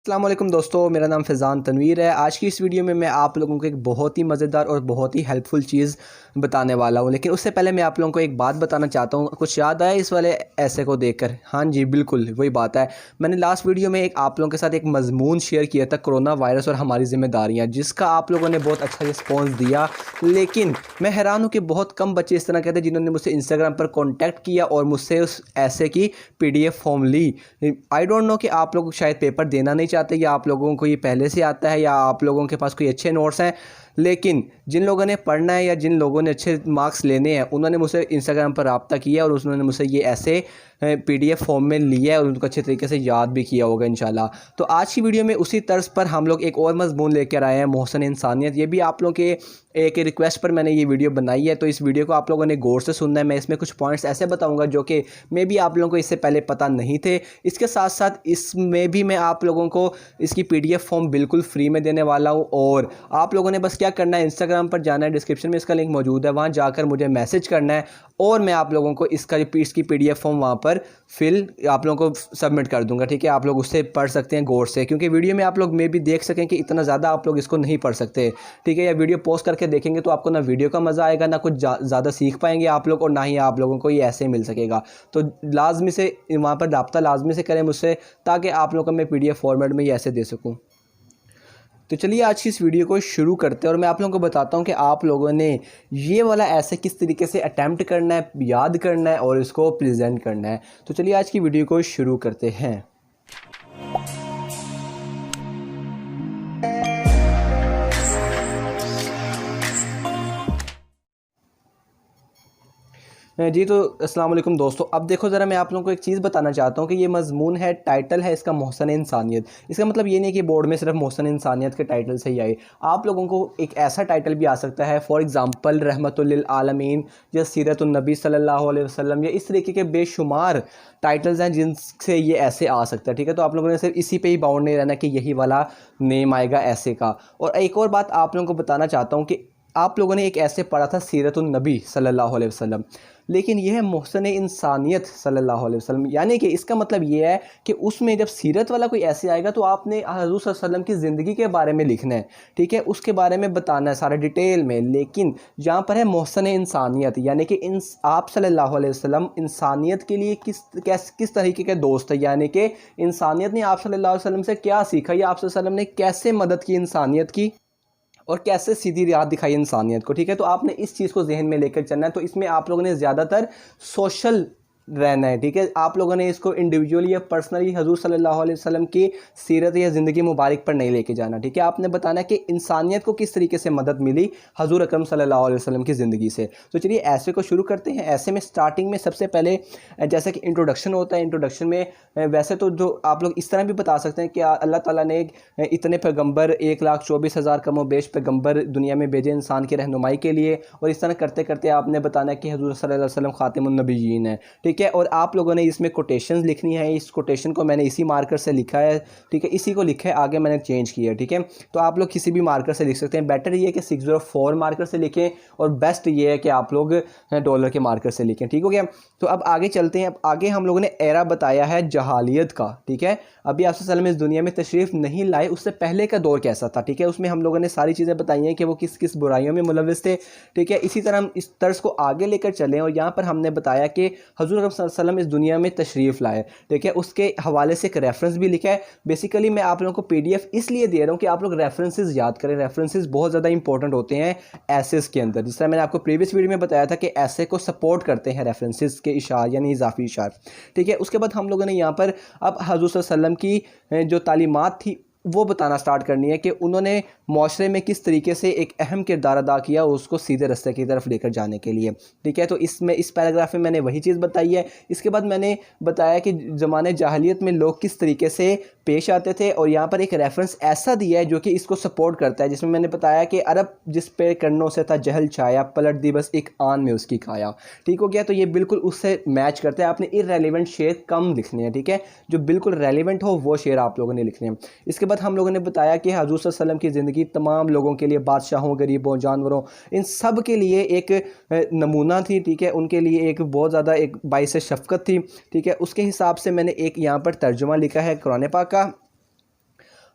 अस्सलाम वालेकुम दोस्तों, मेरा नाम फैज़ान तनवीर है। आज की इस वीडियो में मैं आप लोगों को एक बहुत ही मज़ेदार और बहुत ही हेल्पफुल चीज़ बताने वाला हूँ। लेकिन उससे पहले मैं आप लोगों को एक बात बताना चाहता हूँ। कुछ याद आया इस वाले ऐसे को देखकर? हाँ जी, बिल्कुल वही बात है। मैंने लास्ट वीडियो में आप लोगों के साथ एक मज़मून शेयर किया था, कोरोना वायरस और हमारी ज़िम्मेदारियाँ, जिसका आप लोगों ने बहुत अच्छा रिस्पॉन्स दिया। लेकिन मैं हैरान हूँ कि बहुत कम बच्चे इस तरह के थे जिन्होंने मुझसे इंस्टाग्राम पर कॉन्टैक्ट किया और मुझसे उस ऐसे की PDF फॉर्म ली। आई डोंट नो कि आप लोग शायद पेपर देना नहीं चाहते, या आप लोगों को ये पहले से आता है, या आप लोगों के पास कोई अच्छे नोट्स हैं। लेकिन जिन लोगों ने पढ़ना है या जिन लोगों ने अच्छे मार्क्स लेने हैं, उन्होंने मुझसे इंस्टाग्राम पर रब्ता किया और उन्होंने मुझसे ये ऐसे PDF फॉर्म में लिया है और उनको अच्छे तरीके से याद भी किया होगा इंशाल्लाह। तो आज की वीडियो में उसी तर्ज पर हम लोग एक और मज़मून लेकर आए हैं, मोहसन इंसानियत। ये भी आप लोगों के एक रिक्वेस्ट पर मैंने ये वीडियो बनाई है, तो इस वीडियो को आप लोगों ने गौर से सुनना है। मैं इसमें कुछ पॉइंट्स ऐसे बताऊंगा जो कि मे भी आप लोगों को इससे पहले पता नहीं थे। इसके साथ साथ इसमें भी मैं आप लोगों को इसकी PDF फॉर्म बिल्कुल फ्री में देने वाला हूँ। और आप लोगों ने बस क्या करना है, इंस्टाग्राम पर जाना है, डिस्क्रिप्शन में इसका लिंक मौजूद है, वहाँ जाकर मुझे मैसेज करना है और मैं आप लोगों को इसकी PDF फॉर्म वहाँ पर फिल आप लोगों को सबमिट कर दूंगा। ठीक है, आप लोग उससे पढ़ सकते हैं गौर से, क्योंकि वीडियो में आप लोग मे भी देख सकें कि इतना ज़्यादा आप लोग इसको नहीं पढ़ सकते। ठीक है, या वीडियो पॉज करके देखेंगे तो आपको ना वीडियो का मज़ा आएगा, ना कुछ ज़्यादा सीख पाएंगे आप लोग, और ना ही आप लोगों को ये ऐसे ही मिल सकेगा। तो लाजमी से वहाँ पर रब्ता लाजमी से करें मुझसे, ताकि आप लोगों को मैं PDF फॉर्मेट में ये ऐसे दे सकूँ। तो चलिए आज की इस वीडियो को शुरू करते हैं और मैं आप लोगों को बताता हूं कि आप लोगों ने ये वाला ऐसे किस तरीके से अटैम्प्ट करना है, याद करना है और इसको प्रेजेंट करना है। तो चलिए आज की वीडियो को शुरू करते हैं। जी, तो अस्सलाम वालेकुम दोस्तों। अब देखो ज़रा, मैं आप लोगों को एक चीज़ बताना चाहता हूँ कि ये मज़मून है, टाइटल है इसका मोहसन इंसानियत। इसका मतलब ये नहीं कि बोर्ड में सिर्फ मोहसन इंसानियत के टाइटल से ही आए। आप लोगों को एक ऐसा टाइटल भी आ सकता है, फॉर एग्ज़ाम्पल रहमतुल लिल आलमीन या सीरतुन नबी सल्लल्लाहु अलैहि वसल्लम, या इस तरीके के बेशुमार टाइटल्स हैं जिनसे ये ऐसे आ सकता है। ठीक है, तो आप लोगों ने सिर्फ इसी पे ही बाउंड नहीं रहना कि यही वाला नेम आएगा ऐसे का। और एक और बात आप लोगों को बताना चाहता हूँ कि आप लोगों ने एक ऐसे पढ़ा था सीरतुन नबी सल्लल्लाहु अलैहि वसल्लम, लेकिन यह है मोहसन इंसानियत सल्लल्लाहु अलैहि वसल्लम। यानी कि इसका मतलब ये है कि उसमें जब सीरत वाला कोई ऐसे आएगा तो आपने हज़रत सल्लल्लाहु अलैहि वसल्लम की ज़िंदगी के बारे में लिखना है। ठीक है, उसके बारे में बताना है सारा डिटेल में। लेकिन जहाँ पर है मोहसन इंसानियत, यानी कि आप सल्लल्लाहु अलैहि वसल्लम इंसानियत के लिए किस तरीके के दोस्त है, यानी कि इंसानियत ने आप सल्लल्लाहु अलैहि वसल्लम से क्या सीखा, या आप सल्लल्लाहु अलैहि वसल्लम ने कैसे मदद की इंसानियत की और कैसे सीधी राह दिखाई इंसानियत को। ठीक है, तो आपने इस चीज़ को जहन में लेकर चलना है। तो इसमें आप लोगों ने ज़्यादातर सोशल रहना है। ठीक है, आप लोगों ने इसको इंडिविजुअली या पर्सनली हजूर सल्लल्लाहु अलैहि वसल्लम की सीरत या ज़िंदगी मुबारक पर नहीं लेके जाना। ठीक है, आपने बताना है कि इंसानियत को किस तरीके से मदद मिली हजूर अकरम सल्लल्लाहु अलैहि वसल्लम की ज़िंदगी से। तो चलिए ऐसे को शुरू करते हैं। ऐसे में स्टार्टिंग में सबसे पहले जैसे कि इंट्रोडक्शन होता है, इंट्रोडक्शन में वैसे तो जो आप लोग इस तरह भी बता सकते हैं कि अल्लाह ताला ने इतने पैगम्बर 1,24,000 कमोबेश पैगम्बर दुनिया में भेजे इंसान की रहनुमाई के लिए, और इस तरह करते करते आपने बताना है कि हजूर सल्लल्लाहु अलैहि वसल्लम खातिमुन नबिय्यीन है। ठीक है, और आप लोगों ने इसमें कोटेशंस लिखनी है। इस कोटेशन को मैंने इसी मार्कर से लिखा है। ठीक है, इसी को लिखा है, आगे मैंने चेंज किया है। ठीक है, तो आप लोग किसी भी मार्कर से लिख सकते हैं। बेटर ये है कि 604 मार्कर से लिखें, और बेस्ट ये है कि आप लोग डॉलर के मार्कर से लिखें। ठीक हो गया, तो अब आगे चलते हैं। अब आगे हम लोगों ने एरा बताया है जहालियत का। ठीक है, अभी आप सल्लल्लाहु अलैहि वसल्लम इस दुनिया में तशरीफ़ नहीं लाए, उससे पहले का दौर कैसा था। ठीक है, उसमें हम लोगों ने सारी चीज़ें बताई हैं कि वो किस किस बुराइयों में मुलव्विस थे। ठीक है, इसी तरह हम इस तर्ज को आगे लेकर चलें, और यहाँ पर हमने बताया कि हजूर अकरम सल्लल्लाहु अलैहि वसल्लम इस दुनिया में तशरीफ़ लाए। ठीक है, उसके हवाले से एक रेफरेंस भी लिखा है। बेसिकली मैं आप लोगों को PDF इसलिए दे रहा हूँ कि आप लोग रेफरेंसेस याद करें। रेफरेंसेस बहुत ज़्यादा इंपॉर्टेंट होते हैं एसेस के अंदर। जिस तरह मैंने आपको प्रीवियस वीडियो में बताया था कि ऐसे को सपोर्ट करते हैं रेफरेंसेस के इशार, यानी इजाफी इशार। ठीक है, उसके बाद हम लोगों ने यहाँ पर अब हजूर सल्लल्लाहु अलैहि वसल्लम की जो तालीमात थी वो बताना स्टार्ट करनी है कि उन्होंने माशरे में किस तरीके से एक अहम किरदार अदा किया उसको सीधे रास्ते की तरफ लेकर जाने के लिए। ठीक है, तो इसमें इस पैराग्राफ में मैंने वही चीज़ बताई है। इसके बाद मैंने बताया कि ज़माने जाहिलियत में लोग किस तरीके से पेश आते थे, और यहाँ पर एक रेफरेंस ऐसा दिया है जो कि इसको सपोर्ट करता है, जिसमें मैंने बताया कि अरब जिस पे करनों से था जहल छाया, पलट दी बस एक आन में उसकी खाया। ठीक हो गया, तो ये बिल्कुल उससे मैच करता है। आपने इररेलेवेंट शेर कम लिखने हैं। ठीक है, जो बिल्कुल रेलिवेंट हो वो शेर आप लोगों ने लिखने हैं। इसके बाद हम लोगों ने बताया कि हजूर सल्लल्लाहु अलैहि वसल्लम की ज़िंदगी तमाम लोगों के लिए, बादशाहों, गरीबों, जानवरों, इन सब के लिए एक नमूना थी। ठीक है, उनके लिए एक बहुत ज़्यादा एक बाइस शफ़क़त थी। ठीक है, उसके हिसाब से मैंने एक यहाँ पर तर्जुमा लिखा है कुरान पाक का।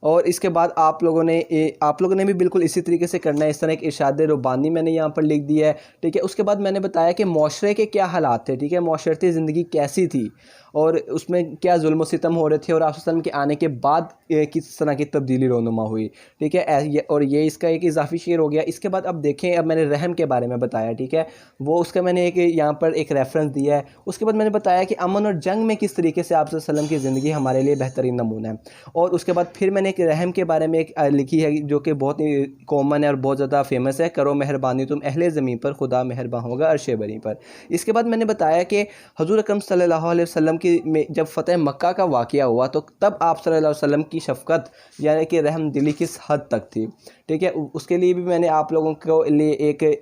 और इसके बाद आप लोगों ने भी बिल्कुल इसी तरीके से करना है। इस तरह एक इरशाद रब्बानी मैंने यहाँ पर लिख दिया है, ठीक है। उसके बाद मैंने बताया कि माशरे के क्या हालात थे, ठीक है, माशरती ज़िंदगी कैसी थी और उसमें क्या जुल्म सितम हो रहे थे, और आप वसल्लम के आने के बाद किस तरह की तब्दीली रोनुमा हुई, ठीक है। और ये इसका एक इजाफी शेर हो गया। इसके बाद अब देखें, अब मैंने रहम के बारे में बताया, ठीक है, वो उसका मैंने एक यहाँ पर एक रेफरेंस दिया है। उसके बाद मैंने बताया कि अमन और जंग में किस तरीके से आप सल्लल्लाहु अलैहि वसल्लम की ज़िंदगी हमारे लिए बेहतरीन नमूना है। और उसके बाद फिर मैंने एक रहम के बारे में एक लिखी है जो कि बहुत ही कॉमन है और बहुत ज़्यादा फेमस है, करो मेहरबानी तुम अहले ज़मीन पर, खुदा मेहरबान होगा अर्शे बरी पर। इसके बाद मैंने बताया कि हज़ूर अकरम सल्लल्लाहु अलैहि वसल्लम की में जब फ़तह मक्का का वाक़या हुआ तो तब आप सल्लल्लाहु अलैहि वसल्लम की शफ़क़त यानी कि रहम दिली किस हद तक थी, ठीक है। उसके लिए भी मैंने आप लोगों को लिए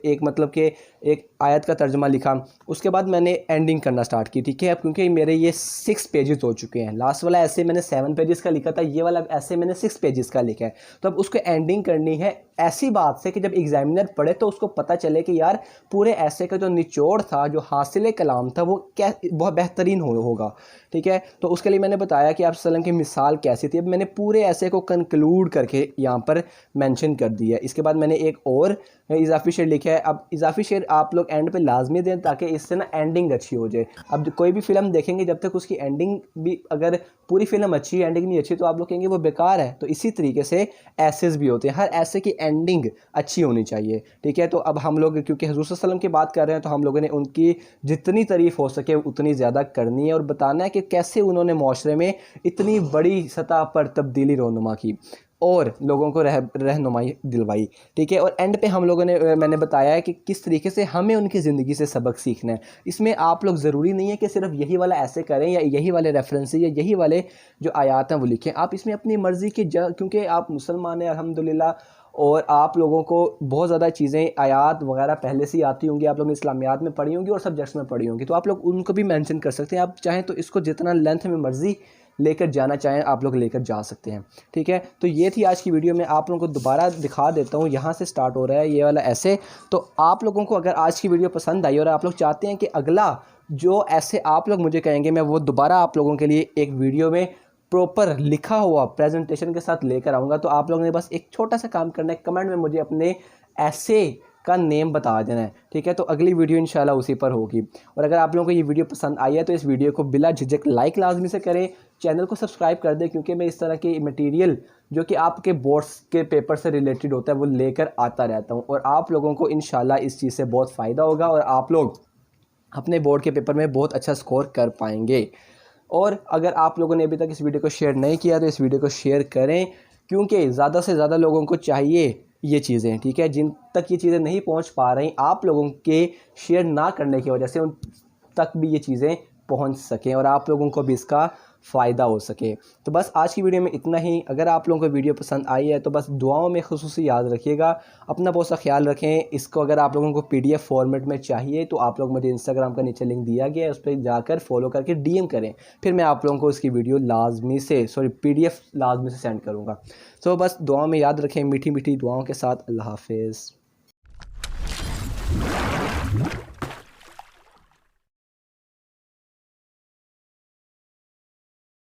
एक मतलब कि एक आयत का तर्जुमा लिखा। उसके बाद मैंने एंडिंग करना स्टार्ट की, ठीक है। अब क्योंकि मेरे ये 6 पेजेस हो चुके हैं, लास्ट वाला ऐसे मैंने 7 पेजेस का लिखा था, ये वाला ऐसे मैंने 6 पेजेस का लिखा है। तो अब उसको एंडिंग करनी है ऐसी बात से कि जब एग्जामिनर पढ़े तो उसको पता चले कि यार पूरे ऐसे का जो निचोड़ था, जो हासिल कलाम था, वो क्या बहुत बेहतरीन होगा, ठीक है। तो उसके लिए मैंने बताया कि आप सल्लम की मिसाल कैसी थी। अब मैंने पूरे ऐसे को कंक्लूड करके यहाँ पर मेंशन कर दिया है। इसके बाद मैंने एक और इजाफी शेर लिखा है। अब इजाफी शेर आप लोग एंड पे लाजमी दें ताकि इससे ना एंडिंग अच्छी हो जाए। अब कोई भी फिल्म देखेंगे जब तक उसकी एंडिंग भी, अगर पूरी फिल्म अच्छी है एंडिंग नहीं अच्छी तो आप लोग कहेंगे वो बेकार है। तो इसी तरीके से ऐसेस भी होते हैं, हर ऐसे की एंडिंग अच्छी होनी चाहिए, ठीक है। तो अब हम लोग क्योंकि हुज़ूर सल्लल्लाहु अलैहि वसल्लम की बात कर रहे हैं तो हम लोगों ने उनकी जितनी तारीफ़ हो सके उतनी ज़्यादा करनी है और बताना है कि कैसे उन्होंने माशरे में इतनी बड़ी सतह पर तब्दीली रोनुमा की और लोगों को रहनुमाई दिलवाई, ठीक है। और एंड पे हम लोगों ने मैंने बताया है कि किस तरीके से हमें उनकी ज़िंदगी से सबक सीखना है। इसमें आप लोग ज़रूरी नहीं है कि सिर्फ यही वाला ऐसे करें या यही वाले रेफरेंस या यही वाले जो आयात हैं वो लिखें। आप इसमें अपनी मर्ज़ी की क्योंकि आप मुसलमान हैं अल्हम्दुलिल्लाह और आप लोगों को बहुत ज़्यादा चीज़ें आयात वगैरह पहले से ही आती होंगी, आप लोगों ने इस्लामियात में पढ़ी होंगी और सब्जेक्ट्स में पढ़ी होंगी, तो आप लोग उनको भी मेंशन कर सकते हैं। आप चाहें तो इसको जितना लेंथ में मर्ज़ी लेकर जाना चाहें आप लोग लेकर जा सकते हैं, ठीक है। तो ये थी आज की वीडियो में, आप लोगों को दोबारा दिखा देता हूँ, यहाँ से स्टार्ट हो रहा है ये वाला ऐसे। तो आप लोगों को अगर आज की वीडियो पसंद आई और आप लोग चाहते हैं कि अगला जो ऐसे आप लोग मुझे कहेंगे मैं वो दोबारा आप लोगों के लिए एक वीडियो में प्रॉपर लिखा हुआ प्रेजेंटेशन के साथ लेकर आऊँगा, तो आप लोगों ने बस एक छोटा सा काम करना है, कमेंट में मुझे अपने ऐसे का नेम बता देना है, ठीक है। तो अगली वीडियो इंशाल्लाह उसी पर होगी। और अगर आप लोगों को ये वीडियो पसंद आई है तो इस वीडियो को बिला झिझक लाइक लाजमी से करें, चैनल को सब्सक्राइब कर दें, क्योंकि मैं इस तरह के मटेरियल जो कि आपके बोर्ड्स के पेपर से रिलेटेड होता है वो लेकर आता रहता हूँ और आप लोगों को इंशाल्लाह इस चीज़ से बहुत फ़ायदा होगा और आप लोग अपने बोर्ड के पेपर में बहुत अच्छा स्कोर कर पाएंगे। और अगर आप लोगों ने अभी तक इस वीडियो को शेयर नहीं किया तो इस वीडियो को शेयर करें, क्योंकि ज़्यादा से ज़्यादा लोगों को चाहिए ये चीज़ें, ठीक है। जिन तक ये चीज़ें नहीं पहुंच पा रही, आप लोगों के शेयर ना करने की वजह से उन तक भी ये चीज़ें पहुंच सकें और आप लोगों को भी इसका फ़ायदा हो सके। तो बस आज की वीडियो में इतना ही। अगर आप लोगों को वीडियो पसंद आई है तो बस दुआओं में ख़ुसूसी याद रखिएगा, अपना बहुत सा ख्याल रखें। इसको अगर आप लोगों को PDF फॉर्मेट में चाहिए तो आप लोग मुझे इंस्टाग्राम का नीचे लिंक दिया गया है, उस पर जाकर फॉलो करके DM करें, फिर मैं आप लोगों को इसकी वीडियो PDF लाजमी से सेंड करूँगा। तो बस दुआओं में याद रखें, मीठी मीठी दुआओं के साथ। अल्लाह हाफिज़।